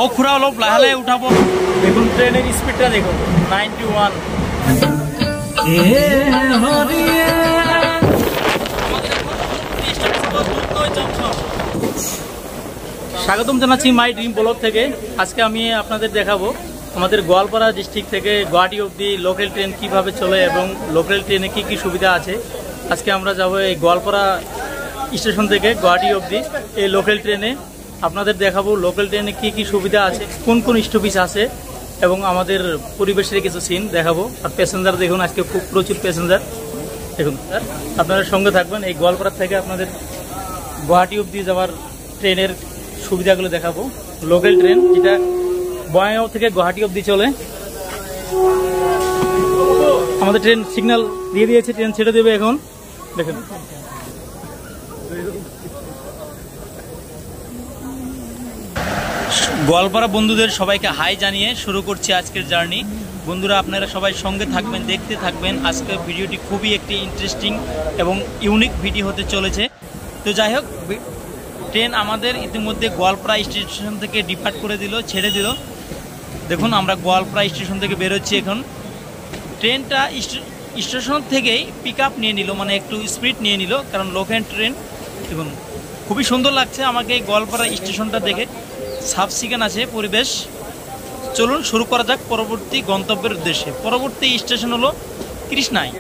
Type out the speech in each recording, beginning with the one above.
ও খুঁড়া অলপ লাহে লাহে উঠাবো। দেখুন ট্রেনের স্পিডটা দেখুন 91। স্বাগতম জানাচ্ছি মাই ড্রিম ব্লগ থেকে। আজকে আমি আপনাদের দেখাবো আমাদের গোয়ালপাড়া ডিস্ট্রিক্ট থেকে গুয়াহাটি অবধি লোকাল ট্রেন কিভাবে চলে এবং লোকাল ট্রেনে কি কি সুবিধা আছে। আজকে আমরা যাব এই গোয়ালপাড়া স্টেশন থেকে গুয়াহাটি অবধি এই লোকাল ট্রেনে। আপনাদের দেখাবো লোকাল ট্রেনে কি কি সুবিধা আছে, কোন কোন স্টপেজ আছে এবং আমাদের পরিবেশের কিছু সিন দেখাবো। আর প্যাসেঞ্জার দেখুন, আজকে খুব প্রচুর প্যাসেঞ্জার দেখুন। স্যার আপনারা সঙ্গে থাকবেন। এই গোয়ালপাড়া থেকে আপনাদের গুয়াহাটি অবধি যাওয়ার ট্রেনের সুবিধাগুলো দেখাবো। লোকাল ট্রেন যেটা বঙ্গাইগাঁও থেকে গুয়াহাটি অবধি চলে। আমাদের ট্রেন সিগন্যাল দিয়ে দিয়েছে, ট্রেন ছেড়ে দেবে এখন। দেখুন গোয়ালপাড়া বন্ধুদের সবাইকে হাই জানিয়ে শুরু করছি আজকের জার্নি। বন্ধুরা আপনারা সবাই সঙ্গে থাকবেন, দেখতে থাকবেন। আজকের ভিডিওটি খুবই একটি ইন্টারেস্টিং এবং ইউনিক ভিডিও হতে চলেছে। তো যাই হোক, ট্রেন আমাদের ইতিমধ্যে গোয়ালপাড়া স্টেশন থেকে ডিপার্ট করে দিল, ছেড়ে দিল। দেখুন আমরা গোয়ালপাড়া স্টেশন থেকে বেরোচ্ছি এখন। ট্রেনটা স্টেশন থেকেই পিক আপ নিয়ে নিল, মানে একটু স্পিড নিয়ে নিল, কারণ লোকাল ট্রেন। দেখুন খুবই সুন্দর লাগছে আমাকে এই গোয়ালপাড়া স্টেশনটা দেখে, সাফ সিকেন আছে পরিবেশ। চলুন শুরু করা যাক পরবর্তী গন্তব্যের উদ্দেশ্যে। পরবর্তী স্টেশন হলো কৃষ্ণাই।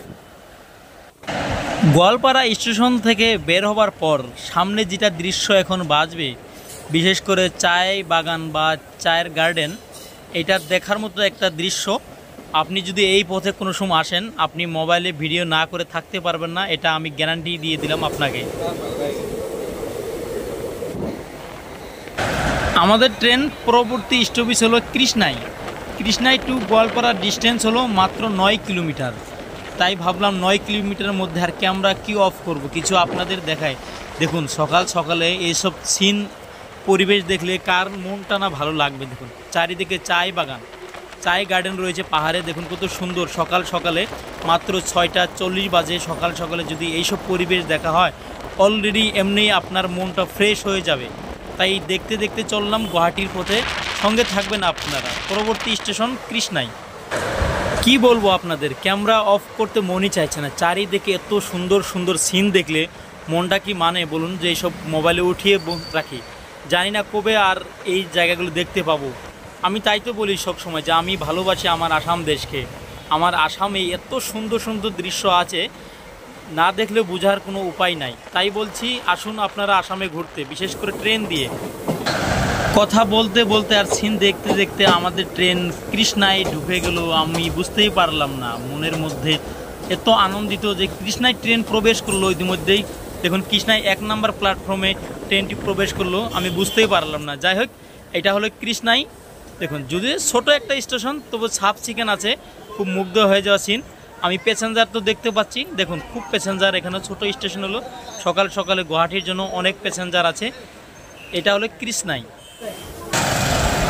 গোয়ালপাড়া স্টেশন থেকে বের হবার পর সামনে যেটা দৃশ্য এখন বাজবে, বিশেষ করে চায় বাগান বা চায়ের গার্ডেন, এটা দেখার মতো একটা দৃশ্য। আপনি যদি এই পথে কোনো সময় আসেন, আপনি মোবাইলে ভিডিও না করে থাকতে পারবেন না, এটা আমি গ্যারান্টি দিয়ে দিলাম আপনাকে। আমাদের ট্রেন পরবর্তী স্টপেজ হলো কৃষ্ণাই। কৃষ্ণাই টু গোয়ালপাড়া ডিস্টেন্স হলো মাত্র 9 কিলোমিটার। তাই ভাবলাম 9 কিলোমিটারের মধ্যে আর ক্যামেরা কি অফ করব, কিছু আপনাদের দেখায়। দেখুন সকাল সকালে এইসব সিন পরিবেশ দেখলে কার মনটা না ভালো লাগবে। দেখুন চারিদিকে চায় বাগান, চায় গার্ডেন রয়েছে পাহাড়ে। দেখুন কত সুন্দর সকাল সকালে, মাত্র 6:40 বাজে। সকাল সকালে যদি এইসব পরিবেশ দেখা হয়, অলরেডি এমনি আপনার মনটা ফ্রেশ হয়ে যাবে। তাই দেখতে দেখতে চললাম গুয়াহাটির পথে। সঙ্গে থাকবেন আপনারা। পরবর্তী স্টেশন কৃষ্ণাই। কি বলবো আপনাদের, ক্যামেরা অফ করতে মনই চাইছে না। চারিদিকে এত সুন্দর সুন্দর সিন দেখলে মনটা কি মানে বলুন, যে এইসব মোবাইলে উঠিয়ে রাখি। জানি না কবে আর এই জায়গাগুলো দেখতে পাবো। আমি তাই তো বলি সব সময় যে আমি ভালোবাসি আমার আসাম দেশকে। আমার আসামে এত সুন্দর সুন্দর দৃশ্য আছে, না দেখলে বোঝার কোনো উপায় নাই। তাই বলছি আসুন আপনারা আসামে ঘুরতে, বিশেষ করে ট্রেন দিয়ে। কথা বলতে বলতে আর সিন দেখতে দেখতে আমাদের ট্রেন কৃষ্ণায় ঢুকে গেল। আমি বুঝতেই পারলাম না, মনের মধ্যে এত আনন্দিত যে কৃষ্ণায় ট্রেন প্রবেশ করলো ইতিমধ্যেই। দেখুন কৃষ্ণায় 1 নম্বর প্ল্যাটফর্মে ট্রেনটি প্রবেশ করলো, আমি বুঝতেই পারলাম না। যাই হোক, এটা হলো কৃষ্ণাই। দেখুন যদি ছোট একটা স্টেশন, তবু সাফ সিকেন আছে, খুব মুগ্ধ হয়ে যাওয়া সিন। আমি প্যাসেঞ্জার তো দেখতে পাচ্ছি, দেখুন খুব প্যাসেঞ্জার। এখানে ছোট স্টেশন হলো, সকাল সকালে গুয়াহাটির জন্য অনেক প্যাসেঞ্জার আছে। এটা হলো কৃষ্ণাই।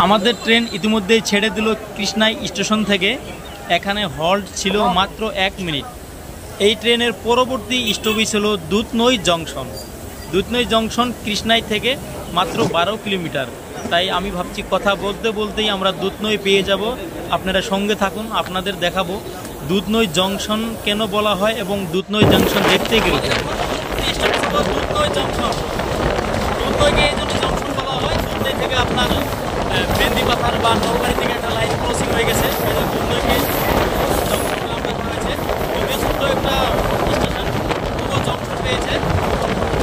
আমাদের ট্রেন ইতিমধ্যেই ছেড়ে দিল কৃষ্ণাই স্টেশন থেকে। এখানে হল্ট ছিল মাত্র 1 মিনিট। এই ট্রেনের পরবর্তী স্টপেজ হলো দুধনৈ জংশন। দুধনৈ জংশন কৃষ্ণাই থেকে মাত্র 12 কিলোমিটার। তাই আমি ভাবছি কথা বলতে বলতেই আমরা দুধনৈ পেয়ে যাব। আপনারা সঙ্গে থাকুন, আপনাদের দেখাবো দুধনৈ জংশন কেন বলা হয় এবং দুধনৈ জংশন দেখতে গেলে দুধনৈ জংশন, দুধনৈকে এই জন্য জংশন বলা হয়। দুধনৈ থেকে আপনার মেন্দিপাথার বা নলবাড়ি থেকে একটা লাইন ক্রসিং হয়ে গেছে, দুধনৈকে জংশন নামটা হয়েছে। খুবই ছোট্ট একটা স্টেশন, পুরো জংশন পেয়েছে।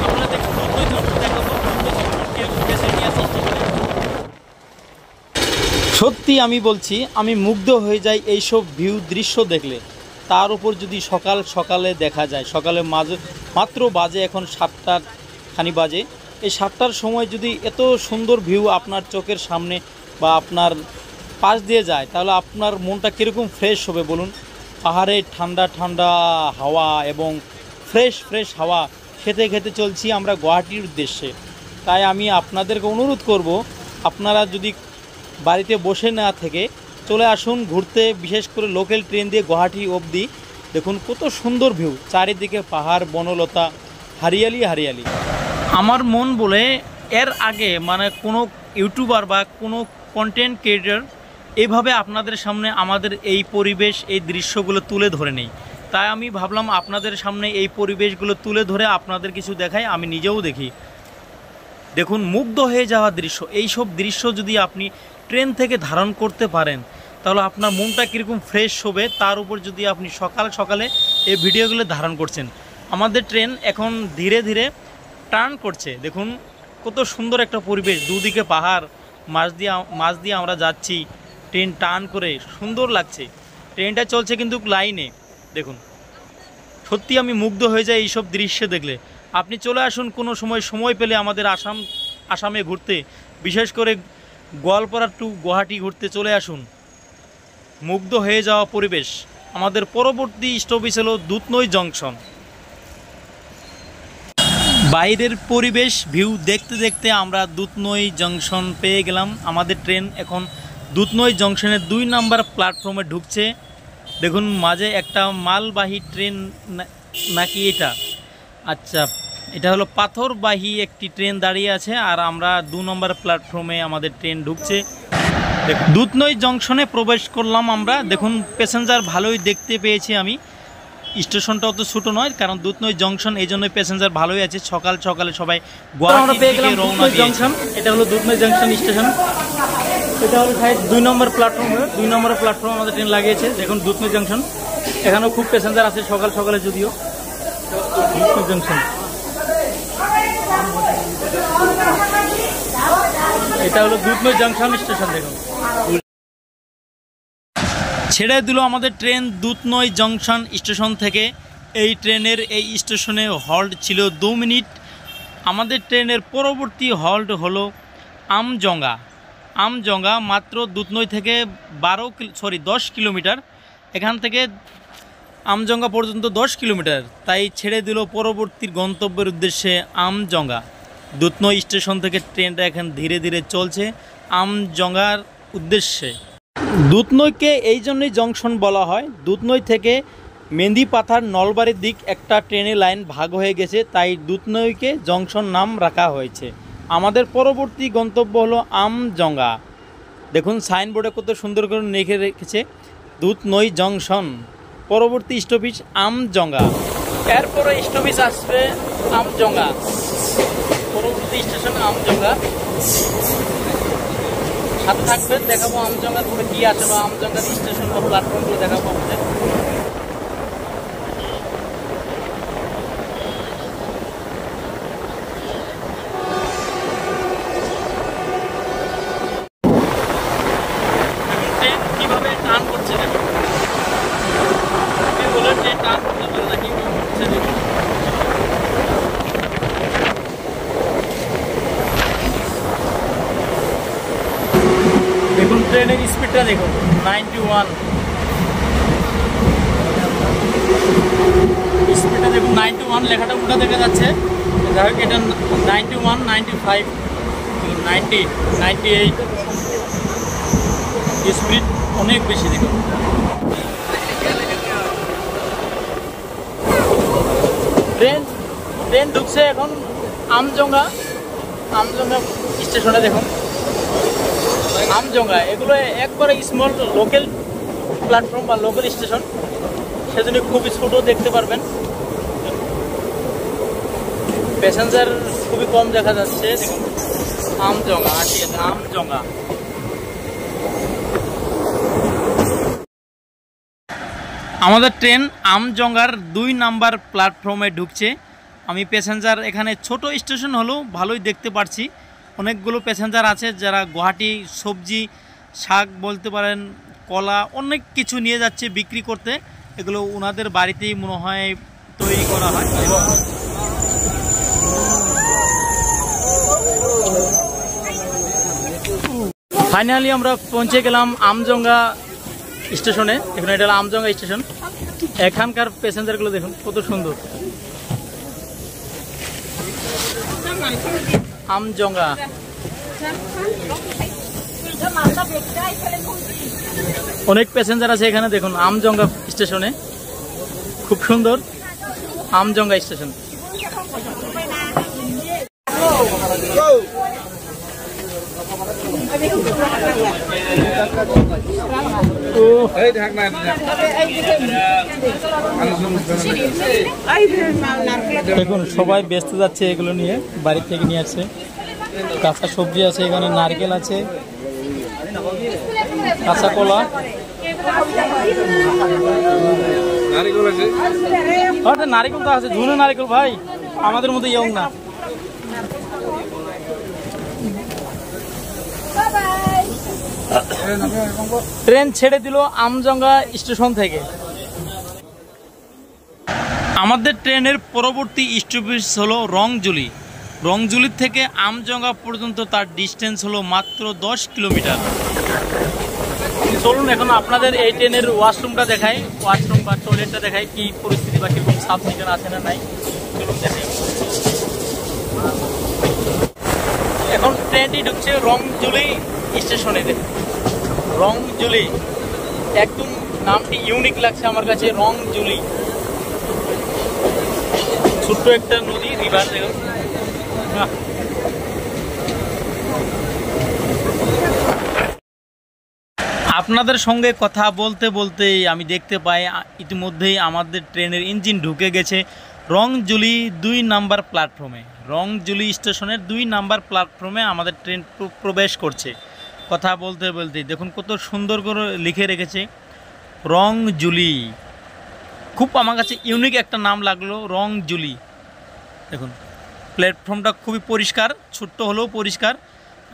আপনারা দেখুন দুধনৈ জংশন দেখাবো, দুধনৈ জংশন কিরকম ফেসিলিটি আছে। সত্যি আমি বলছি, আমি মুগ্ধ হয়ে যাই এইসব ভিউ দৃশ্য দেখলে। তার উপর যদি সকাল সকালে দেখা যায়, সকালে মাত্র বাজে এখন 7টা খানি বাজে। এই 7টার সময় যদি এত সুন্দর ভিউ আপনার চোখের সামনে বা আপনার পাশ দিয়ে যায়, তাহলে আপনার মনটা কীরকম ফ্রেশ হবে বলুন। পাহাড়ে ঠান্ডা ঠান্ডা হাওয়া এবং ফ্রেশ ফ্রেশ হাওয়া খেতে খেতে চলছি আমরা গুয়াহাটির উদ্দেশ্যে। তাই আমি আপনাদেরকে অনুরোধ করব, আপনারা যদি বাড়িতে বসে না থেকে চলে আসুন ঘুরতে, বিশেষ করে লোকাল ট্রেন দিয়ে গুয়াহাটি অবধি। দেখুন কত সুন্দর ভিউ, চারিদিকে পাহাড়, বনলতা, হারিয়ালি হারিয়ালি। আমার মন বলে এর আগে মানে কোনো ইউটিউবার বা কোনো কন্টেন্ট ক্রিয়েটর এইভাবে আপনাদের সামনে আমাদের এই পরিবেশ, এই দৃশ্যগুলো তুলে ধরে নেই। তাই আমি ভাবলাম আপনাদের সামনে এই পরিবেশগুলো তুলে ধরে আপনাদের কিছু দেখাই, আমি নিজেও দেখি। দেখুন, মুগ্ধ হয়ে যাওয়া দৃশ্য। এই সব দৃশ্য যদি আপনি ট্রেন থেকে ধারণ করতে পারেন তাহলে আপনার মনটা কীরকম ফ্রেশ হবে, তার উপর যদি আপনি সকাল সকালে এই ভিডিওগুলো ধারণ করছেন। আমাদের ট্রেন এখন ধীরে ধীরে টার্ন করছে। দেখুন কত সুন্দর একটা পরিবেশ, দুদিকে পাহাড়, মাঝ দিয়ে আমরা যাচ্ছি, ট্রেন টার্ন করে সুন্দর লাগছে। ট্রেনটা চলছে কিন্তু লাইনে। দেখুন, সত্যি আমি মুগ্ধ হয়ে যাই এইসব দৃশ্য দেখলে। আপনি চলে আসুন কোনো সময় পেলে আমাদের আসামে ঘুরতে, বিশেষ করে গোয়ালপাড়া টু গুয়াহাটি ঘুরতে চলে আসুন। মুগ্ধ হয়ে যাওয়া পরিবেশ। আমাদের পরবর্তী স্টপেজ হলো দুধনৈ জংশন। বাইরের পরিবেশ ভিউ দেখতে দেখতে আমরা দুধনৈ জংশন পেয়ে গেলাম। আমাদের ট্রেন এখন দুধনৈ জংশনের 2 নম্বর প্ল্যাটফর্মে ঢুকছে। দেখুন মাঝে একটা মালবাহী ট্রেন নাকি এটা, আচ্ছা এটা হলো পাথরবাহী একটি ট্রেন দাঁড়িয়ে আছে, আর আমরা 2 নম্বর প্ল্যাটফর্মে আমাদের ট্রেন ঢুকছে। দেখুন দুধনৈ জংশনে প্রবেশ করলাম আমরা। দেখুন প্যাসেঞ্জার ভালোই দেখতে পেয়েছি আমি। স্টেশনটা অত ছোটো নয়, কারণ দুধনৈ জংশন, এই জন্যই প্যাসেঞ্জার ভালোই আছে। সকালে সবাই গুয়াহাটি থেকে রওনা দিয়েছে। এটা হলো দুধনৈ জংশন স্টেশন। এটা হলো 2 নম্বর প্ল্যাটফর্ম। 2 নম্বর প্ল্যাটফর্ম আমাদের ট্রেন লাগিয়েছে। দেখুন দুধনৈ জংশন, এখানেও খুব প্যাসেঞ্জার আছে সকালে যদিও। দুধনৈ জংশন, এটা হলো দুধনৈ জংশন স্টেশন। দেখুন ছেড়ে দিল আমাদের ট্রেন দুধনৈ জংশন স্টেশন থেকে। এই ট্রেনের এই স্টেশনে হল্ট ছিল 2 মিনিট। আমাদের ট্রেনের পরবর্তী হল্ট হলো আমজঙ্গা। মাত্র দুধনৈ থেকে 10 কিলোমিটার। এখান থেকে আমজঙ্গা পর্যন্ত 10 কিলোমিটার। তাই ছেড়ে দিল পরবর্তী গন্তব্যের উদ্দেশ্যে আমজঙ্গা। দুধনৈ স্টেশন থেকে ট্রেনটা এখন ধীরে ধীরে চলছে আমজঙ্গার উদ্দেশ্যে। দুধনৈকে এই জন্যই জংশন বলা হয়, দুধনৈ থেকে মেন্দিপাথার নলবাড়ির দিক একটা ট্রেনের লাইন ভাগ হয়ে গেছে, তাই দুধনৈকে জংশন নাম রাখা হয়েছে। আমাদের পরবর্তী গন্তব্য হলো আমজঙ্গা। দেখুন সাইনবোর্ডে কত সুন্দর করে লিখে রেখেছে দুধনৈ জংশন। পরবর্তী স্টপেজ আমজঙ্গা। এরপরে স্টপেজ আসবে আমজঙ্গা। পরবর্তী স্টেশন আমজঙ্গা। সাথে থাকবে, দেখাবো আমজঙ্গার পরে কি আছে বা আমজঙ্গার স্টেশন বা প্ল্যাটফর্মগুলো দেখাবো আমাদের। ট্রেন কিভাবে টার্ন করছে দেখুন, বলে ট্রেন টার্ন করতে পারে না, কিভাবে করছে দেখুন। দেখুন ট্রেনের স্পিডটা দেখুন, 91 স্পিডটা দেখুন। 91 লেখাটা উল্টা দেখা যাচ্ছে, যাই হোক এটা 91, 95, 90, 98 স্পিড অনেক বেশি। দেখুন ট্রেন ঢুকছে এখন আমজঙ্গা স্টেশনে। দেখুন আমজঙ্গা, এগুলো একবারে স্মল লোকাল প্ল্যাটফর্ম বা লোকাল স্টেশন, সেজন্য খুবই ছোটো দেখতে পারবেন। প্যাসেঞ্জার খুবই কম দেখা যাচ্ছে। দেখুন আমজঙ্গা, আমজঙ্গা। আমাদের ট্রেন আমজঙ্গার 2 নাম্বার প্ল্যাটফর্মে ঢুকছে। আমি প্যাসেঞ্জার এখানে ছোট স্টেশন হলেও ভালোই দেখতে পাচ্ছি। অনেকগুলো প্যাসেঞ্জার আছে যারা গুয়াহাটি সবজি, শাক বলতে পারেন, কলা, অনেক কিছু নিয়ে যাচ্ছে বিক্রি করতে। এগুলো ওনাদের বাড়িতেই মনে হয় তৈরি করা হয়। ফাইনালি আমরা পৌঁছে গেলাম আমজঙ্গা স্টেশনে। এখানে এটা হলো আমজঙ্গা স্টেশন। এখানকার প্যাসেঞ্জারগুলো দেখুন কত সুন্দর। আমজঙ্গা অনেক প্যাসেঞ্জার আছে এখানে। দেখুন আমজঙ্গা স্টেশনে খুব সুন্দর আমজঙ্গা স্টেশন। দেখুন সবাই ব্যস্ত যাচ্ছে এগুলো নিয়ে, বাড়ি থেকে নিয়ে আসছে। কাঁচা সবজি আছে, এখানে নারকেল আছে, কাঁচা কলা, নারিকেল তো আছে, ঝুনো নারিকেল ভাই, আমাদের মতো ইয়ং না। ট্রেন ছেড়ে দিল আমজঙ্গা স্টেশন থেকে। আমাদের ট্রেনের পরবর্তী স্টপেজ হলো রংজুলি। রংজুলি থেকে আমজঙ্গা পর্যন্ত তার ডিস্টেন্স হলো মাত্র 10 কিলোমিটার। চলুন এখন আপনাদের এই ট্রেনের ওয়াশরুমটা দেখাই, ওয়াশরুম বা টয়লেটটা দেখাই, কি পরিস্থিতি বা কিরকম সাফ সিজন আছে না নাই। চলুন দেখাই। এখন ট্রেনটি ঢুকছে রংজুলি স্টেশনে। রংজুলি একদম নামটি ইউনিক লাগছে আমার কাছে, রংজুলি। ছোট্ট একটা নদী, রিভার। আপনাদের সঙ্গে কথা বলতে বলতেই আমি দেখতে পাই ইতিমধ্যেই আমাদের ট্রেনের ইঞ্জিন ঢুকে গেছে রংজুলি 2 নাম্বার প্ল্যাটফর্মে। রংজুলি স্টেশনের 2 নাম্বার প্ল্যাটফর্মে আমাদের ট্রেন প্রবেশ করছে। কথা বলতে বলতেই দেখুন কত সুন্দর করে লিখে রেখেছে রংজুলি। খুব আমার কাছে ইউনিক একটা নাম লাগলো রংজুলি। দেখুন প্ল্যাটফর্মটা খুবই পরিষ্কার, ছোট্ট হলেও পরিষ্কার।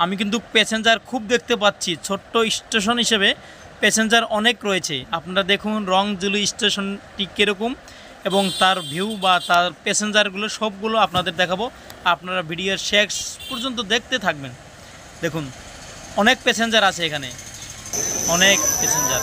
আমি কিন্তু প্যাসেঞ্জার খুব দেখতে পাচ্ছি, ছোট্ট স্টেশন হিসেবে প্যাসেঞ্জার অনেক রয়েছে। আপনারা দেখুন রংজুলি স্টেশনটি কীরকম এবং তার ভিউ বা তার প্যাসেঞ্জারগুলো সবগুলো আপনাদের দেখাবো। আপনারা ভিডিওর শেষ পর্যন্ত দেখতে থাকবেন। দেখুন অনেক প্যাসেঞ্জার আছে এখানে, অনেক প্যাসেঞ্জার।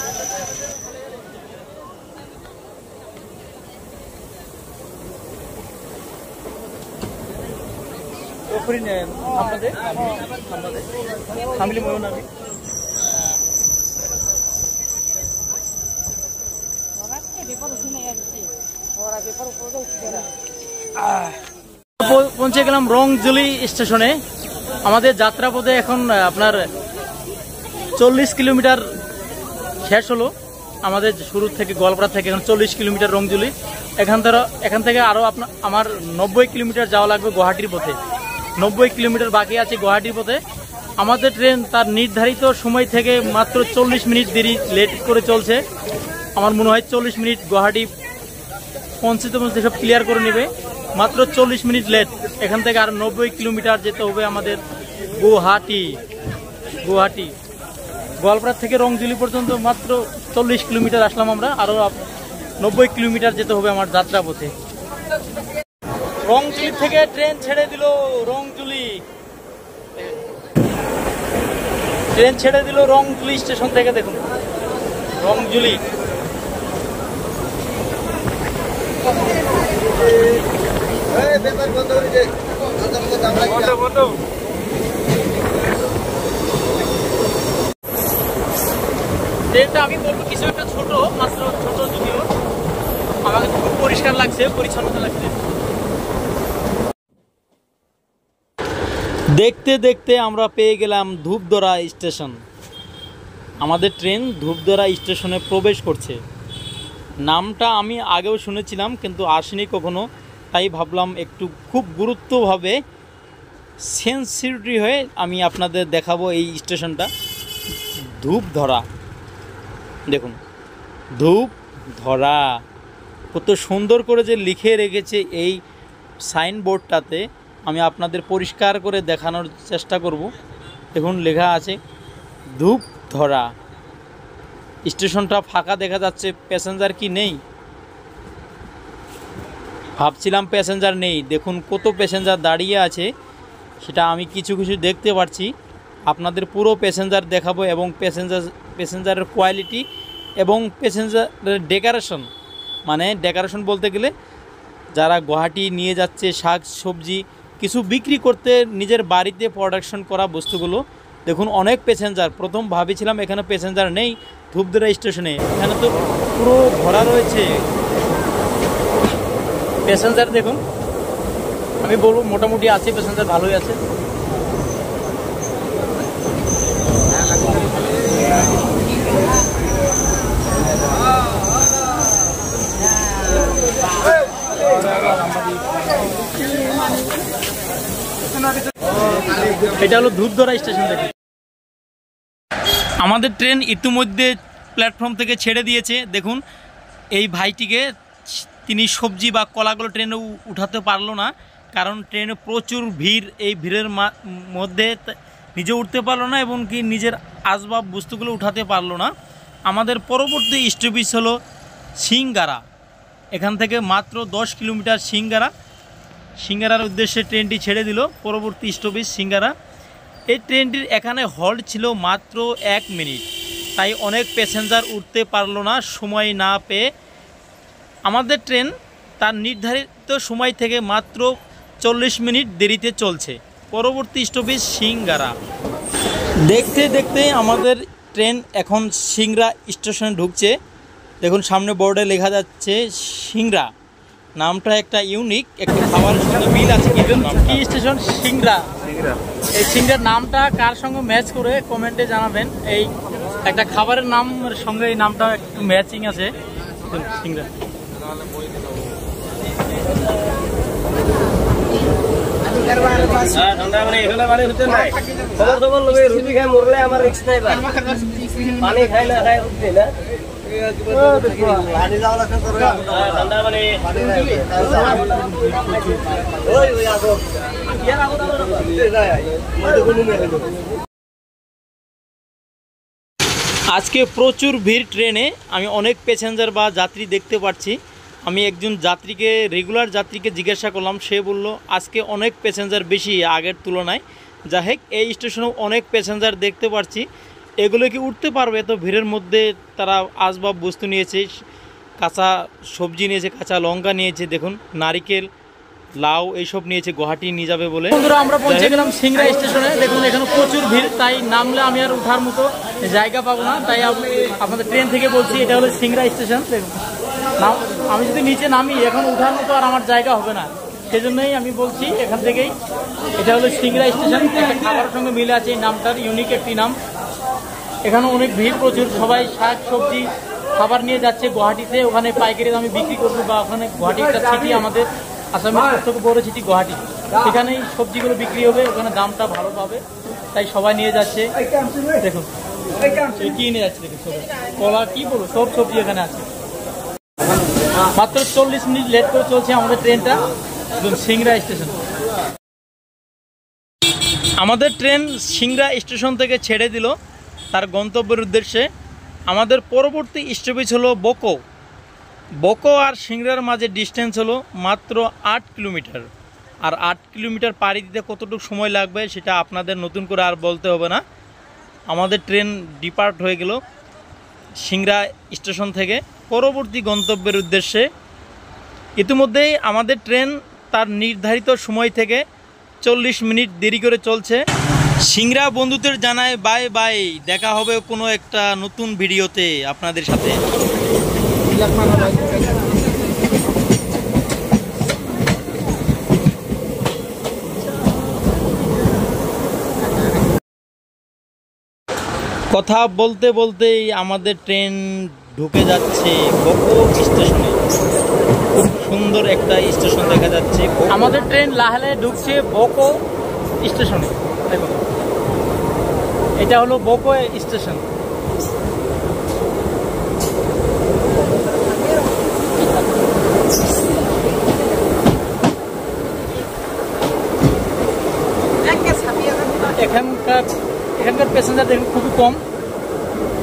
পৌঁছে গেলাম রংজুলি স্টেশনে। আমাদের যাত্রাপথে এখন আপনার 40 কিলোমিটার শেষ হলো। আমাদের শুরু থেকে গোয়ালপাড়া থেকে এখন 40 কিলোমিটার রংজুলি। এখান থেকে আরও আমার 90 কিলোমিটার যাওয়া লাগবে গুয়াহাটির পথে। 90 কিলোমিটার বাকি আছে গুয়াহাটির পথে। আমাদের ট্রেন তার নির্ধারিত সময় থেকে মাত্র 40 মিনিট দেরি লেট করে চলছে। আমার মনে হয় 40 মিনিট গুয়াহাটি পৌঁছতে সব ক্লিয়ার করে নেবে। মাত্র 40 মিনিট লেট। এখান থেকে আর 90 কিলোমিটার যেতে হবে আমাদের গুয়াহাটি। গোয়ালপাড়া থেকে রংজুলি পর্যন্ত মাত্র 40 কিলোমিটার আসলাম আমরা, আরও 90 কিলোমিটার যেতে হবে আমার যাত্রাপথে। রংজুলি থেকে ট্রেন ছেড়ে দিল রংজুলি স্টেশন থেকে। দেখুন রংজুলি। ট্রেনটা আমি বলবো কিছু একটা ছোট, মাত্র ছোট, যদিও আমাকে খুব পরিষ্কার লাগছে, পরিচ্ছন্নতা লাগছে। দেখতে দেখতে আমরা পেয়ে গেলাম ধূপধরা স্টেশন। আমাদের ট্রেন ধূপধরা স্টেশনে প্রবেশ করছে। নামটা আমি আগেও শুনেছিলাম কিন্তু আসিনি কখনো, তাই ভাবলাম একটু খুব গুরুত্বভাবে সেন্সিটিভ হয়ে আমি আপনাদের দেখাবো এই স্টেশনটা। ধূপধরা, দেখুন ধূপধরা কত সুন্দর করে যে লিখে রেখেছে এই সাইনবোর্ডটাতে। আমি আপনাদের পরিষ্কার করে দেখানোর চেষ্টা করব। দেখুন লেখা আছে ধূপধরা। স্টেশনটা ফাঁকা দেখা যাচ্ছে, প্যাসেঞ্জার কি নেই? ভাবছিলাম প্যাসেঞ্জার নেই, দেখুন কত প্যাসেঞ্জার দাঁড়িয়ে আছে, সেটা আমি কিছু দেখতে পাচ্ছি। আপনাদের পুরো প্যাসেঞ্জার দেখাবো এবং প্যাসেঞ্জারের কোয়ালিটি এবং প্যাসেঞ্জারের ডেকোরেশন, মানে ডেকোরেশন বলতে গেলে যারা গুয়াহাটি নিয়ে যাচ্ছে শাক সবজি কিছু বিক্রি করতে, নিজের বাড়িতে প্রোডাকশন করা বস্তুগুলো। দেখুন অনেক প্যাসেঞ্জার। প্রথম ভাবেছিলাম এখানে প্যাসেঞ্জার নেই ধূপধরা স্টেশনে, এখানে তো পুরো ভরা রয়েছে প্যাসেঞ্জার। দেখুন আমি বলবো মোটামুটি আছে প্যাসেঞ্জার, ভালোই আছে। এটা হলো ধূপধরা স্টেশন থেকে। আমাদের ট্রেন ইতিমধ্যে প্ল্যাটফর্ম থেকে ছেড়ে দিয়েছে। দেখুন এই ভাইটিকে, তিনি সবজি বা কলাগুলো ট্রেনে উঠাতে পারলো না, কারণ ট্রেনে প্রচুর ভিড়। এই ভিড়ের মধ্যে নিজে উঠতে পারলো না এবং কি নিজের আসবাব বস্তুগুলো উঠাতে পারলো না। আমাদের পরবর্তী স্টপেজ হলো সিংগারা। এখান থেকে মাত্র 10 কিলোমিটার সিঙ্গারার উদ্দেশ্যে ট্রেনটি ছেড়ে দিল। পরবর্তী স্টপেজ সিঙ্গারা। এই ট্রেনটির এখানে হল্ট ছিল মাত্র 1 মিনিট, তাই অনেক প্যাসেঞ্জার উঠতে পারলো না সময় না পেয়ে। আমাদের ট্রেন তার নির্ধারিত সময় থেকে মাত্র 40 মিনিট দেরিতে চলছে। পরবর্তী স্টপেজ সিঙ্গারা। দেখতে দেখতে আমাদের ট্রেন এখন সিংড়া স্টেশনে ঢুকছে। দেখুন সামনে বোর্ডে লেখা যাচ্ছে সিংড়া। নামটা একটা ইউনিক, একটা খাবারের সঙ্গে মিল আছে। কি স্টেশন? সিংড়া। এই সিংড়ার নামটা কার সঙ্গে ম্যাচ করে কমেন্টে জানাবেন। এই একটা খাবারের নামের সঙ্গে এই নামটা একটু ম্যাচিং আছে। সিংড়া। আজকে প্রচুর ভিড় ট্রেনে। আমি অনেক প্যাসেঞ্জার বা যাত্রী দেখতে পাচ্ছি। আমি একজন যাত্রীকে, রেগুলার যাত্রীকে জিজ্ঞাসা করলাম, সে বলল আজকে অনেক প্যাসেঞ্জার বেশি আগের তুলনায়। যাই হোক, এই স্টেশনেও অনেক প্যাসেঞ্জার দেখতে পাচ্ছি। এগুলো কি উঠতে পারবে এত ভিড়ের মধ্যে? তারা আসবাব বস্তু নিয়েছে, কাঁচা সবজি নিয়েছে, কাঁচা লঙ্কা নিয়েছে, দেখুন নারিকেল, লাউ এইসব নিয়েছে, গুয়াহাটি নিয়ে যাবে বলে। বন্ধুরা আমরা পৌঁছে গেলাম সিংড়া স্টেশনে। দেখুন এখানে প্রচুর ভিড়, তাই নামলে আমি আর ওঠার মতো জায়গা পাবো না, তাই আপনাদের ট্রেন থেকে বলছি এটা হলো সিংড়া স্টেশন। দেখুন আমি যদি নিচে নামি এখন ওঠার মতো আর আমার জায়গা হবে না, সেজন্যই আমি বলছি এখান থেকেই এটা হলো সিংড়া স্টেশন। একটা খাবারের সঙ্গে মিলে আছে এই নামটার, ইউনিক একটি নাম। এখানে অনেক ভিড় প্রচুর, সবাই শাক সবজি খাবার নিয়ে যাচ্ছে গুয়াহাটিতে, ওখানে পাইকারি দামে বিক্রি করবো। বা ওখানে গুয়াহাটি একটা সিটি, আমাদের আসামের সবথেকে বড় সিটি গুয়াহাটি, সেখানেই সবজিগুলো বিক্রি হবে, ওখানে দামটা ভালো পাবে, তাই সবাই নিয়ে যাচ্ছে। দেখুন কি নিয়ে যাচ্ছে, দেখুন সবাই কলা কি বলবো, সব সবজি এখানে আছে। মাত্র 40 মিনিট লেট করে চলছে আমাদের ট্রেনটা সিংড়া স্টেশন। আমাদের ট্রেন সিংড়া স্টেশন থেকে ছেড়ে দিল তার গন্তব্যের উদ্দেশ্যে। আমাদের পরবর্তী স্টপেজ হলো বকো আর সিংড়ার মাঝে ডিস্টেন্স হলো মাত্র 8 কিলোমিটার। আর 8 কিলোমিটার পাড়ি দিতে কতটুকু সময় লাগবে সেটা আপনাদের নতুন করে আর বলতে হবে না। আমাদের ট্রেন ডিপার্ট হয়ে গেল সিংড়া স্টেশন থেকে পরবর্তী গন্তব্যের উদ্দেশ্যে। ইতিমধ্যেই আমাদের ট্রেন তার নির্ধারিত সময় থেকে 40 মিনিট দেরি করে চলছে। সিংড়া বন্ধুদের জানায় বাই বাই, দেখা হবে কোনো একটা নতুন ভিডিওতে আপনাদের সাথে। কথা বলতে বলতেই আমাদের ট্রেন ঢুকে যাচ্ছে বকো স্টেশনে। খুব সুন্দর একটা স্টেশন দেখা যাচ্ছে। আমাদের ট্রেন লাহালে ঢুকছে বকো স্টেশনে। দেখুন এটা হলো বকো স্টেশন। এখানকার প্যাসেঞ্জার দেখুন খুবই কম,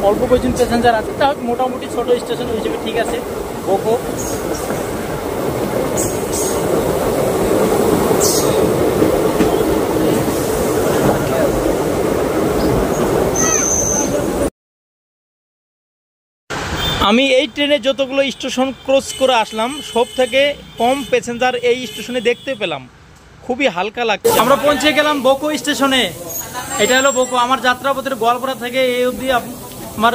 অল্প কয়েকজন প্যাসেঞ্জার আছে। তা মোটামুটি ছোট স্টেশন হিসেবে ঠিক আছে বকো। আমি এই ট্রেনে যতগুলো স্টেশন ক্রস করে আসলাম সব থেকে কম প্যাসেঞ্জার এই স্টেশনে দেখতে পেলাম, খুবই হালকা লাগছে। আমরা পৌঁছে গেলাম বকো স্টেশনে। এটা হলো বকো। আমার যাত্রাপথের গোয়ালপাড়া থেকে এই অবধি আমার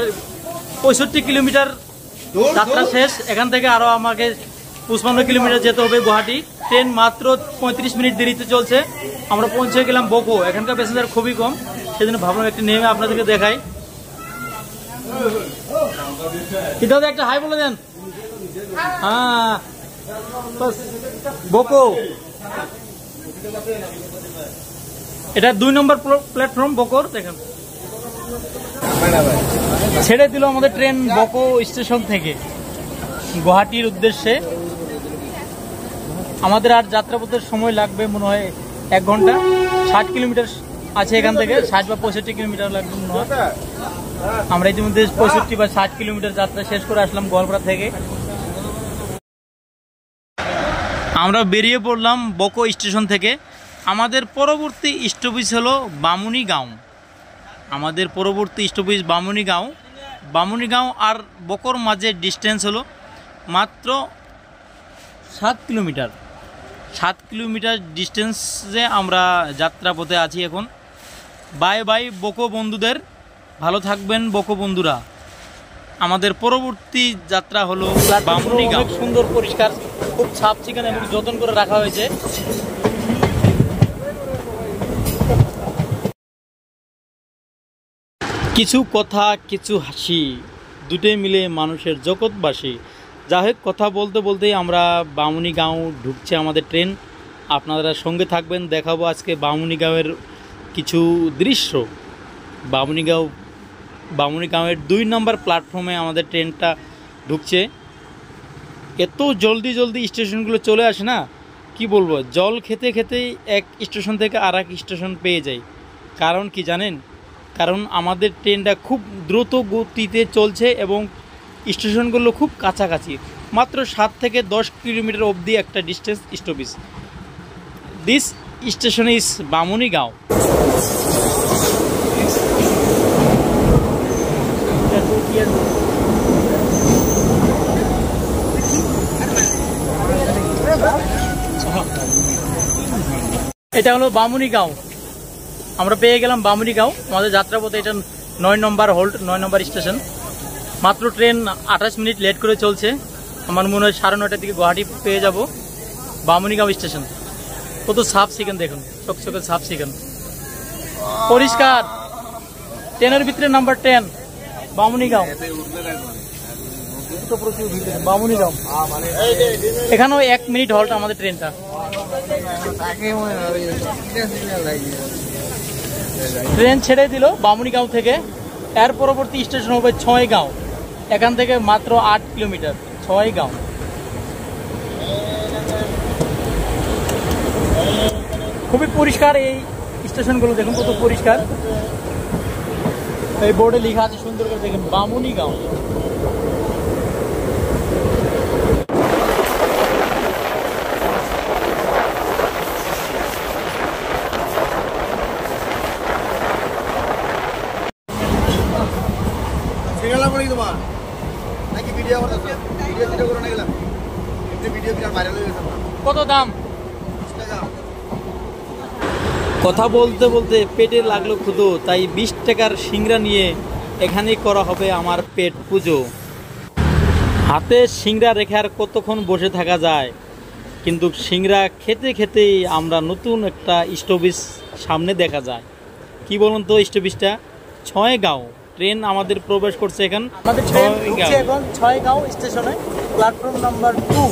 65 কিলোমিটার যাত্রা শেষ। এখান থেকে আরও আমাকে 55 কিলোমিটার যেতে হবে গুয়াহাটি। ট্রেন মাত্র 35 মিনিট দেরিতে চলছে। আমরা পৌঁছে গেলাম বকো। এখানকার প্যাসেঞ্জার খুবই কম, সেজন্য ভাবলাম একটু নেমে আপনাদেরকে দেখাই। দাদা একটা হাই বলে দেন। হ্যাঁ বকো এটা 2 নম্বর প্ল্যাটফর্ম বকর। দেখেন ছেড়ে দিল আমাদের ট্রেন বকো স্টেশন থেকে গুয়াহাটির উদ্দেশ্যে। আমাদের আর যাত্রাপথের সময় লাগবে মনে হয় 1 ঘন্টা। 60 কিলোমিটার আছে এখান থেকে, 60 বা 65 কিলোমিটার লাগবে মনে হয়। আমরা ইতিমধ্যে 65 বা 60 কিলোমিটার যাত্রা শেষ করে আসলাম গোয়ালপাড়া থেকে। আমরা বেরিয়ে পড়লাম বকো স্টেশন থেকে। আমাদের পরবর্তী স্টপেজ হলো বামুনিগাঁও। আমাদের পরবর্তী স্টপেজ বামুনিগাঁও। বামুনিগাঁও আর বকোর মাঝে ডিস্টেন্স হলো মাত্র 7 কিলোমিটার। 7 কিলোমিটার ডিস্টেন্সে আমরা যাত্রাপথে আছি এখন। বাই বাই বকো বন্ধুদের, ভালো থাকবেন বকো বন্ধুরা। আমাদের পরবর্তী যাত্রা হলো বামুনিগাঁও। অনেক সুন্দর, পরিষ্কার, খুব সাফ চিকন এবং যত্ন করে রাখা হয়েছে। কিছু কথা কিছু হাসি, দুটোই মিলে মানুষের জগৎবাসী। যাই হোক, কথা বলতে বলতেই আমরা বামুনিগাঁও ঢুকছে আমাদের ট্রেন। আপনারা সঙ্গে থাকবেন, দেখাবো আজকে বামুনিগাঁওয়ের কিছু দৃশ্য। বামুনিগাঁওয়ের 2 নম্বর প্ল্যাটফর্মে আমাদের ট্রেনটা ঢুকছে। এত জলদি জলদি স্টেশনগুলো চলে আসে না, কি বলবো, জল খেতে খেতেই এক স্টেশন থেকে আর এক স্টেশন পেয়ে যাই। কারণ কি জানেন? কারণ আমাদের ট্রেনটা খুব দ্রুত গতিতে চলছে এবং স্টেশনগুলো খুব কাছাকাছি, মাত্র 7 থেকে 10 কিলোমিটার অবধি একটা distance stoppage. This station is Bamunigaon. এটা হলো বামুনিগাঁও। আমরা পেয়ে গেলাম বামুনিগাঁও। আমাদের যাত্রাপথে এটা 9 নম্বর হোল্ড, 9 নম্বর স্টেশন। মাত্র ট্রেন 28 মিনিট লেট করে চলছে। আমার মনে হয় 9:30টার দিকে গুয়াহাটি পেয়ে যাব। বামুনিগাঁও স্টেশন কত সাফ সিকন, দেখুন চকচকে সাফ সিকন, পরিষ্কার। ট্রেনের ভিতরে নাম্বার 10 বামুনিগাঁও। বামুনিগাঁও এখানেও 1 মিনিট হল্ট আমাদের ট্রেনটা। ট্রেন ছেড়ে দিল বামুনিগাঁও থেকে। এর পরবর্তী স্টেশন হবে ছয়গাঁও। এখান থেকে মাত্র 8 কিলোমিটার ছয়গাঁও। খুবই পরিষ্কার এই স্টেশনগুলো, দেখুন কত পরিষ্কার। এই বোর্ডে লেখা আছে সুন্দর করে, দেখুন বামুনিগাঁও। কত দাম? কথা বলতে বলতে পেটে লাগলো ক্ষুধো, তাই 20 টাকার সিংড়া নিয়ে এখানে করা হবে আমার পেট পুজো। হাতে সিংড়া রেখে আর কতক্ষণ বসে থাকা যায়, কিন্তু সিংড়া খেতে খেতেই আমরা নতুন একটা স্টপেজ সামনে দেখা যায়। কি বলুন তো স্টপেজটা? ছয়গাঁও। ট্রেন আমাদের প্রবেশ করছে এখন। আমাদের ট্রেন ঢুকছে এখন ছয়গাঁও স্টেশনে, প্ল্যাটফর্ম নাম্বার 2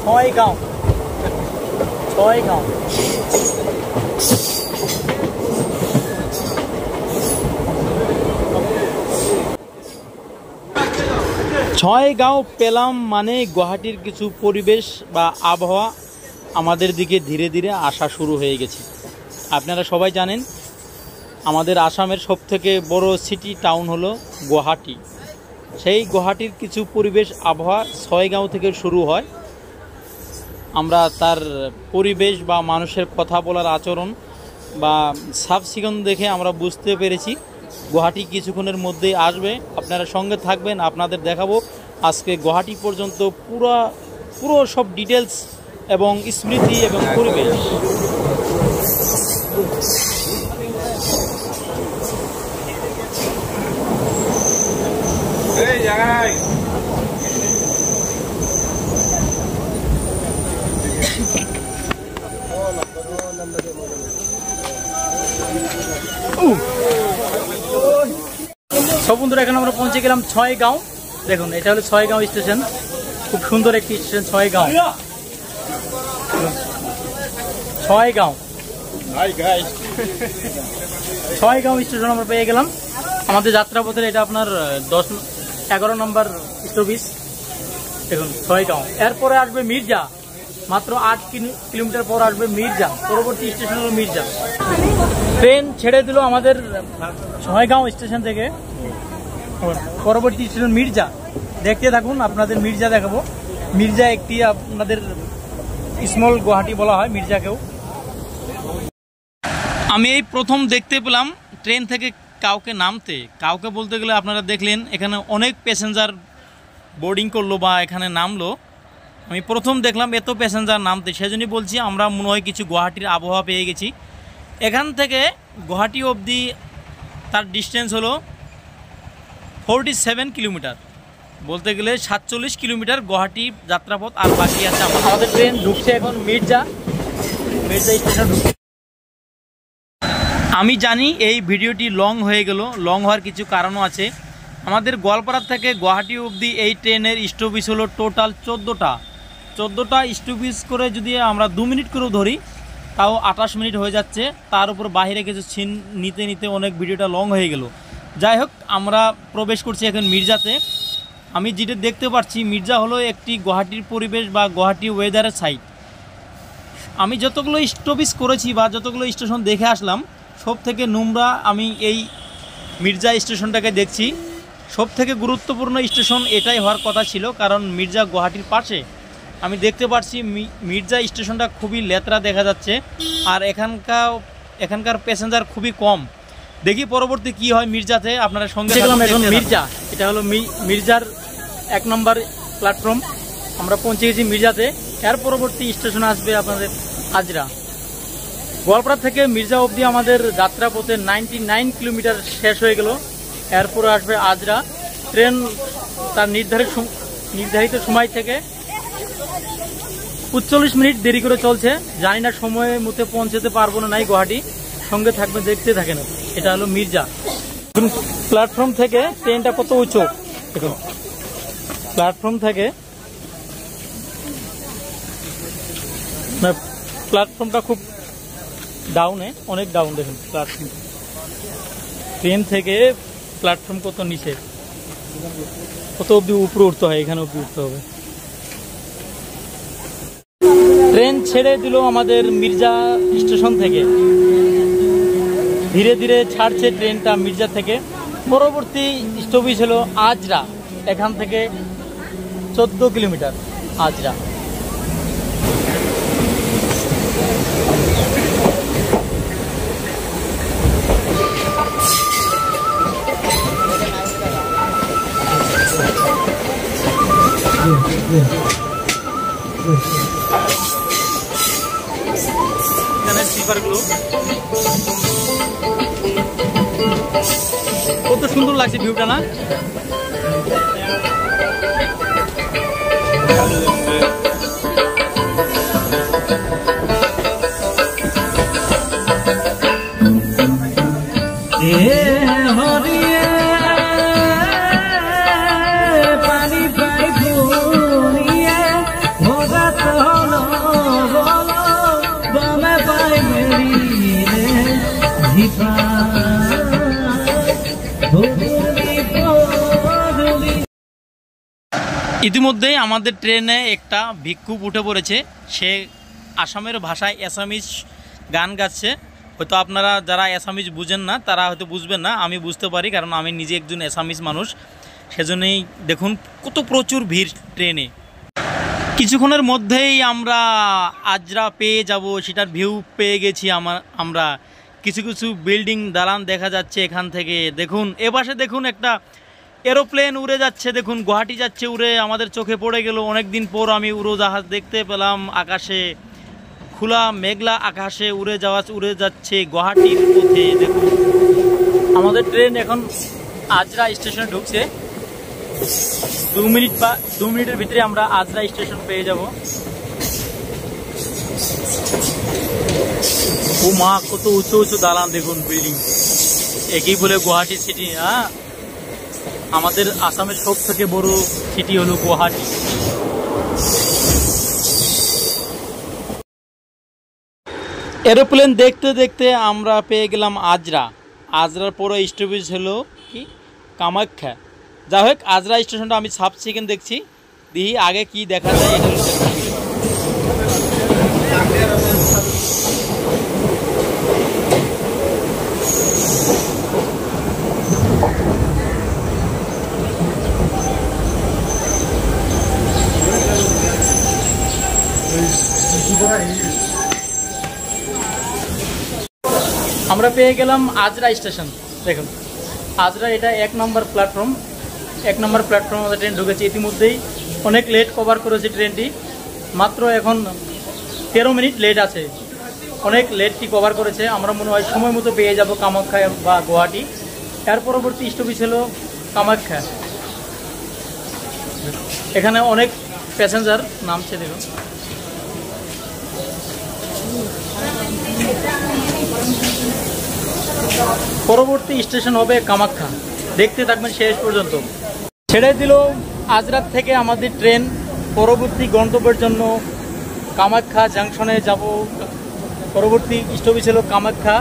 ছয়গাঁও। ছয়গাঁও ছয়গাঁও পেলাম মানে গুয়াহাটির কিছু পরিবেশ বা আবহাওয়া আমাদের দিকে ধীরে ধীরে আসা শুরু হয়ে গেছে। আপনারা সবাই জানেন আমাদের আসামের সবথেকে বড় সিটি টাউন হলো গুয়াহাটি। সেই গুয়াহাটির কিছু পরিবেশ আবহাওয়া ছয়গাঁও থেকে শুরু হয়। আমরা তার পরিবেশ বা মানুষের কথা বলার আচরণ বা সাফ সিকন দেখে আমরা বুঝতে পেরেছি গুয়াহাটি কিছুক্ষণের মধ্যেই আসবে। আপনারা সঙ্গে থাকবেন, আপনাদের দেখাবো আজকে গুয়াহাটি পর্যন্ত পুরো সব ডিটেলস এবং স্মৃতি এবং পরিবেশ। সব বন্ধুরা এখন আমরা পৌঁছে গেলাম ছয়গাঁও। দেখুন এটা হলো ছয়গাঁও স্টেশন, খুব সুন্দর একটি স্টেশন ছয়গাঁও। ছয়গাঁও ছয়গাঁও স্টেশন আমরা পেয়ে গেলাম। আমাদের যাত্রাপথের এটা আপনার 11 নম্বর স্টপেজ। দেখুন ছয়গাঁও, এরপরে আসবে মির্জা, মাত্র 8 কিলোমিটার পর আসবে মির্জা, পরবর্তী স্টেশন হলো মির্জা। ট্রেন ছেড়ে দিল আমাদের ছয়গাঁও স্টেশন থেকে, পরবর্তী স্টেশন মির্জা। দেখতে থাকুন, আপনাদের মির্জা দেখাবো। মির্জা একটি আপনাদের স্মল গুয়াহাটি বলা হয় মির্জাকেও। আমি এই প্রথম দেখতে পেলাম ট্রেন থেকে কাউকে নামতে। কাউকে বলতে গেলে আপনারা দেখলেন এখানে অনেক প্যাসেঞ্জার বোর্ডিং করলো বা এখানে নামলো। আমি প্রথম দেখলাম এত প্যাসেঞ্জার নামতে, সেজন্যই বলছি আমরা মনে হয় কিছু গুয়াহাটির আবহাওয়া পেয়ে গেছি। এখান থেকে গুয়াহাটি অবধি তার ডিস্টেন্স হলো 47 কিলোমিটার, বলতে গেলে 47 কিলোমিটার গুয়াহাটি যাত্রাপথ। আর বাকি আছে আমাদের ট্রেন ঢুকছে এখন মির্জা স্টেশন ঢুকছে। আমি জানি এই ভিডিওটি লং হয়ে গেল, লং হওয়ার কিছু কারণও আছে। আমাদের গোয়ালপাড়া থেকে গুয়াহাটি অবধি এই ট্রেনের স্টপেজ হলো টোটাল 14টা স্টপেজ করে যদি আমরা 2 মিনিট করেও ধরি তাও 28 মিনিট হয়ে যাচ্ছে। তার উপর বাইরে কিছু সিন নিতে নিতে অনেক ভিডিওটা লং হয়ে গেল। যাই হোক, আমরা প্রবেশ করছি এখন মির্জাতে। আমি যেটা দেখতে পাচ্ছি মির্জা হলো একটি গুয়াহাটির পরিবেশ বা গুয়াহাটি ওয়েদারের সাইট। আমি যতগুলো স্টপেজ করেছি বা যতগুলো স্টেশন দেখে আসলাম, সব থেকে নোংরা আমি এই মির্জা স্টেশনটাকে দেখছি। সব থেকে গুরুত্বপূর্ণ স্টেশন এটাই হওয়ার কথা ছিল, কারণ মির্জা গুয়াহাটির পাশে। আমি দেখতে পাচ্ছি মির্জা স্টেশনটা খুবই লেতরা দেখা যাচ্ছে, আর এখানকার প্যাসেঞ্জার খুবই কম। দেখি পরবর্তী কি হয় মির্জাতে, আপনারা সঙ্গে এখন মির্জা। এটা হলো মির্জার 1 নম্বর প্ল্যাটফর্ম। আমরা পৌঁছে গেছি মির্জাতে। এর পরবর্তী স্টেশন আসবে আপনাদের আজরা। গোয়ালপাড়া থেকে মির্জা অবধি আমাদের যাত্রাপথে 99 কিলোমিটার শেষ হয়ে গেল। এরপরে আসবে আজরা। ট্রেন তার নির্ধারিত সময় থেকে 45 মিনিট দেরি করে চলছে। জানি না সময় মতো পৌঁছতে পারবো না নাই গুয়াহাটি। সঙ্গে থাকবে, দেখতে থাকেন। এটা হলো মির্জা। প্ল্যাটফর্ম থেকে ট্রেনটা কত উঁচু দেখুন। প্ল্যাটফর্ম থেকে প্ল্যাটফর্মটা খুব ডাউনে, অনেক ডাউন দেখুন প্ল্যাটফর্ম। ট্রেন থেকে প্ল্যাটফর্ম কত নিচে, কত অব্দি উপরে উঠতে হয়, এখানে অব্দি উঠতে হবে। ট্রেন ছেড়ে দিল আমাদের মির্জা স্টেশন থেকে, ধীরে ধীরে ছাড়ছে ট্রেনটা মির্জা থেকে। পরবর্তী স্টপেজ হলো আজরা। এখান থেকে 14 কিলোমিটার আজরা। এখানে স্লিপারগুলো কত সুন্দর লাগছে, ভিউটা না? ইতিমধ্যেই আমাদের ট্রেনে একটা ভিক্ষুক উঠে পড়েছে। সে আসামের ভাষায় অ্যাসামিজ গান গাচ্ছে। হয়তো আপনারা যারা অ্যাসামিজ বুঝেন না তারা হয়তো বুঝবেন না, আমি বুঝতে পারি, কারণ আমি নিজে একজন অ্যাসামিজ মানুষ। সেজন্যই দেখুন কত প্রচুর ভিড় ট্রেনে। কিছুক্ষণের মধ্যেই আমরা আজরা পেয়ে যাব, সেটার ভিউ পেয়ে গেছি। আমরা কিছু কিছু বিল্ডিং দালান দেখা যাচ্ছে এখান থেকে। দেখুন এপাশে দেখুন একটা এরোপ্লেন উড়ে যাচ্ছে, দেখুন গুয়াহাটি যাচ্ছে উড়ে। আমাদের চোখে পড়ে গেল, অনেক দিন পর আমি উড়োজাহাজ দেখতে পেলাম আকাশে, খোলা মেঘলা আকাশে উড়ে যাচ্ছে গুয়াহাটির পথে। দেখুন আমাদের ট্রেন এখন আজরা স্টেশনে ঢুকছে। 2 মিনিটের ভিতরে আমরা আজরা স্টেশন পেয়ে যাব। ও মা, কত উঁচু উঁচু দালান দেখুন, বিল্ডিং। একই বলে গুয়াহাটি সিটি। হ্যাঁ, আমাদের আসামের সব থেকে বড় সিটি হলো গুয়াহাটি। এরোপ্লেন দেখতে দেখতে আমরা পেয়ে গেলাম আজরা। আজরার পরে স্টপেজ হলো কি কামাখ্যা। যাই হোক, আজরা স্টেশনটা আমি সাব সেকেন্ড দেখছি, দেখি আগে কি দেখা যায়। এটা হলো আমরা পেয়ে গেলাম আজরা স্টেশন। দেখুন আজরা, এটা 1 নম্বর প্ল্যাটফর্ম। 1 নম্বর প্ল্যাটফর্ম আমাদের ট্রেন ঢুকেছে। ইতিমধ্যেই অনেক লেট কভার করেছে ট্রেনটি, মাত্র এখন 13 মিনিট লেট আছে। অনেক লেটটি কভার করেছে। আমরা মনে হয় সময় মতো পেয়ে যাব কামাখ্যা বা গুয়াহাটি। এর পরবর্তী স্টপেজ হলো কামাখ্যা। এখানে অনেক প্যাসেঞ্জার নামছে, দেখুন। পরবর্তী স্টেশন হবে কামাখ্যা, দেখতে থাকবেন শেষ পর্যন্ত। ছেড়ে দিল আজরাত থেকে আমাদের ট্রেন পরবর্তী গন্তব্যের জন্য। কামাখ্যা জাংশনে যাব। পরবর্তী স্টপেজ হলো কামাখ্যা।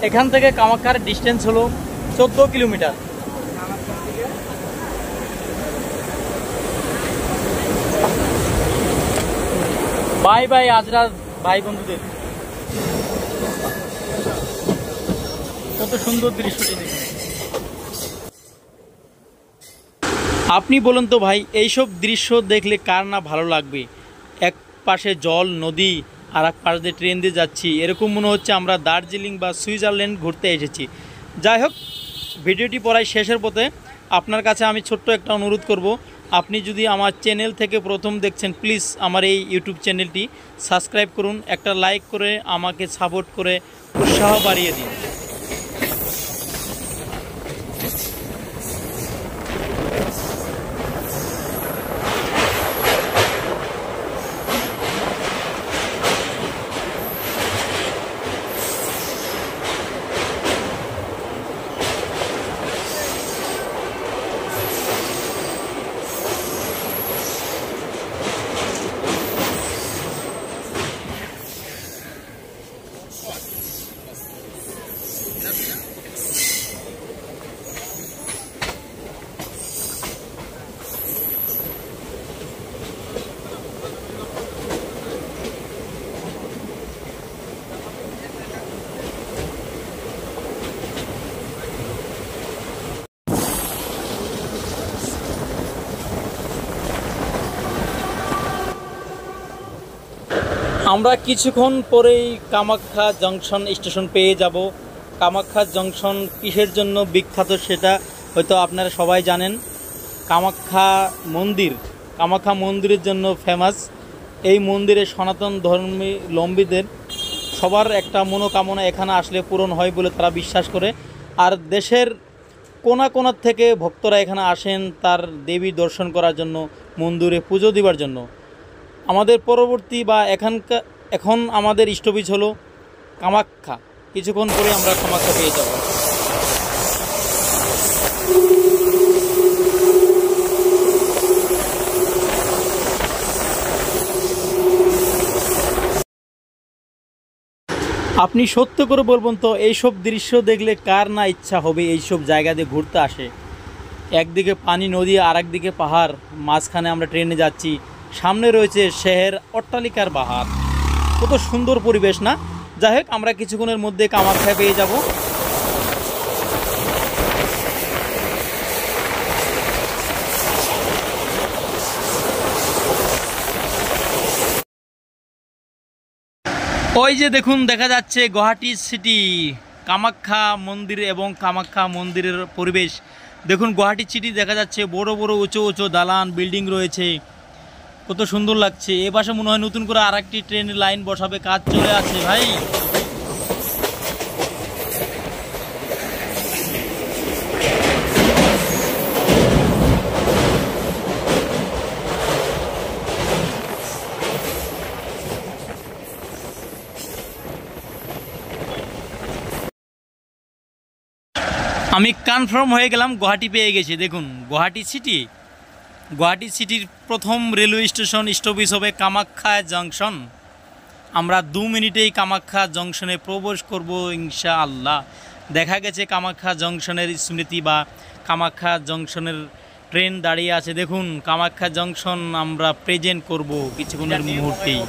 এখান থেকে কামাখ্যার ডিস্টেন্স হলো 14 কিলোমিটার। বাই বাই আজরা ভাই বন্ধুদের। কত সুন্দর দৃশ্যটি দেখুন। আপনি বলুন তো ভাই, এইসব দৃশ্য দেখলে কার না ভালো লাগবে? এক পাশে জল, নদী, আর এক পাশ দিয়ে ট্রেন দিয়ে যাচ্ছি, এরকম মনে হচ্ছে আমরা দার্জিলিং বা সুইজারল্যান্ড ঘুরতে এসেছি। যাই হোক, ভিডিওটি পড়ায় শেষের পথে। আপনার কাছে আমি ছোট্ট একটা অনুরোধ করব, আপনি যদি আমার চ্যানেল থেকে প্রথম দেখছেন, প্লিজ আমার এই ইউটিউব চ্যানেলটি সাবস্ক্রাইব করুন, একটা লাইক করে আমাকে সাপোর্ট করে উৎসাহ বাড়িয়ে দিন। আমরা কিছুক্ষণ পরেই কামাখ্যা জংশন স্টেশন পেয়ে যাব। কামাখ্যা জংশন কিসের জন্য বিখ্যাত সেটা হয়তো আপনারা সবাই জানেন। কামাখ্যা মন্দিরের জন্য ফেমাস। এই মন্দিরে সনাতন ধর্মাবলম্বীদের সবার একটা মনোকামনা এখানে আসলে পূরণ হয় বলে তারা বিশ্বাস করে। আর দেশের কোনা কোনার থেকে ভক্তরা এখানে আসেন তার দেবী দর্শন করার জন্য, মন্দিরে পুজো দেওয়ার জন্য। আমাদের পরবর্তী বা এখন আমাদের স্টপেজ হলো কামাখ্যা। কিছুক্ষণ পরে আমরা কামাখ্যা পেয়ে যাব। আপনি সত্য করে বলবেন তো, এইসব দৃশ্য দেখলে কার না ইচ্ছা হবে এইসব জায়গাতে ঘুরতে আসে? একদিকে পানি, নদী, আর একদিকে পাহাড়, মাঝখানে আমরা ট্রেনে যাচ্ছি, সামনে রয়েছে শহর, অট্টালিকার বাহার। কত সুন্দর পরিবেশ না? যাই হোক, আমরা কিছুক্ষণের মধ্যে কামাখ্যা পেয়ে যাব। ওই যে দেখুন, দেখা যাচ্ছে গুয়াহাটি সিটি। কামাখ্যা মন্দির এবং কামাখ্যা মন্দিরের পরিবেশ দেখুন। গুয়াহাটি সিটি দেখা যাচ্ছে, বড় বড় উঁচু উঁচু দালান, বিল্ডিং রয়েছে, কত সুন্দর লাগছে। এ পাশে মনে হয় নতুন করে আর একটি ট্রেনের লাইন বসাবে, কাজ চলে আছে ভাই। আমি কনফার্ম হয়ে গেলাম, গুয়াহাটি পেয়ে গেছি। দেখুন গুয়াহাটি সিটির প্রথম রেলওয়ে স্টেশন স্টপেজ হবে কামাখ্যা জংশন। আমরা 2 মিনিটেই কামাখ্যা জংশনে প্রবেশ করব ইনশাআল্লাহ। দেখা গেছে কামাখ্যা জংশনের স্মৃতি বা কামাখ্যা জংশনের ট্রেন দাঁড়িয়ে আছে। দেখুন কামাখ্যা জংশন আমরা প্রেজেন্ট করব কিছুক্ষণের মুহূর্তেই।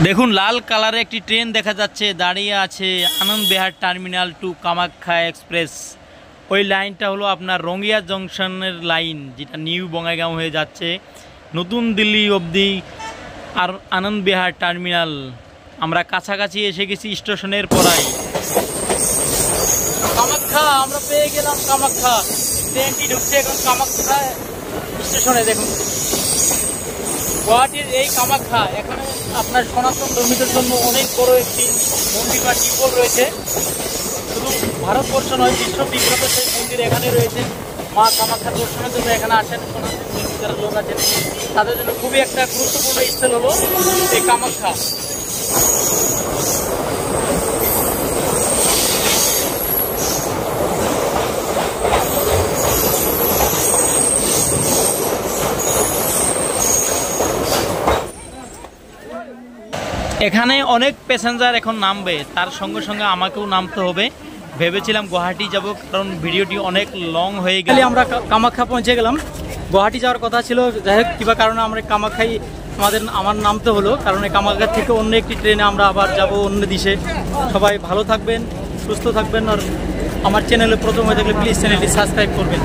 দেখুন লাল কালারে একটি ট্রেন দেখা যাচ্ছে, দাঁড়িয়ে আছে Anand Vihar terminal to Kamakhya express. ওই লাইনটা হলো আপনার রঙ্গিয়া জংশনের লাইন, যেটা নিউ বঙ্গাইগাঁও হয়ে যাচ্ছে নতুন দিল্লি অবধি। আর আনন্দ বিহার টার্মিনাল আমরা কাছাকাছি এসে গেছি স্টেশনের পরাই। কামাখ্যা আমরা পেয়ে গেলাম, কামাখ্যা ট্রেনটি ঢুকছে এখন কামাখ্যা স্টেশনে। দেখুন গুয়াহাটির এই কামাখ্যা, এখানে আপনার সনাতন ধর্মীদের জন্য অনেক বড় একটি মন্দির বা টিপল রয়েছে। শুধু ভারতবর্ষ নয়, বিশ্ব বিখ্যাত সেই মন্দির এখানে রয়েছে। মা কামাখ্যা দর্শনের জন্য এখানে আসেন সনাতন ধর্মী যারা লোক আছেন, তাদের জন্য খুবই একটা গুরুত্বপূর্ণ স্থল হলো এই কামাখ্যা। এখানে অনেক প্যাসেঞ্জার এখন নামবে, তার সঙ্গে সঙ্গে আমাকেও নামতে হবে। ভেবেছিলাম গুয়াহাটি যাব, কারণ ভিডিওটি অনেক লং হয়ে গেলে আমরা কামাখ্যা পৌঁছে গেলাম। গুয়াহাটি যাওয়ার কথা ছিল, যাই হোক কিবা কারণে আমরা কামাখ্যায় আমার নামতে হলো, কারণ এই কামাখ্যা থেকে অন্য একটি ট্রেনে আমরা আবার যাব অন্য দেশে। সবাই ভালো থাকবেন, সুস্থ থাকবেন, আর আমার চ্যানেলে প্রথম হয়ে থাকলে প্লিজ চ্যানেলটি সাবস্ক্রাইব করবেন।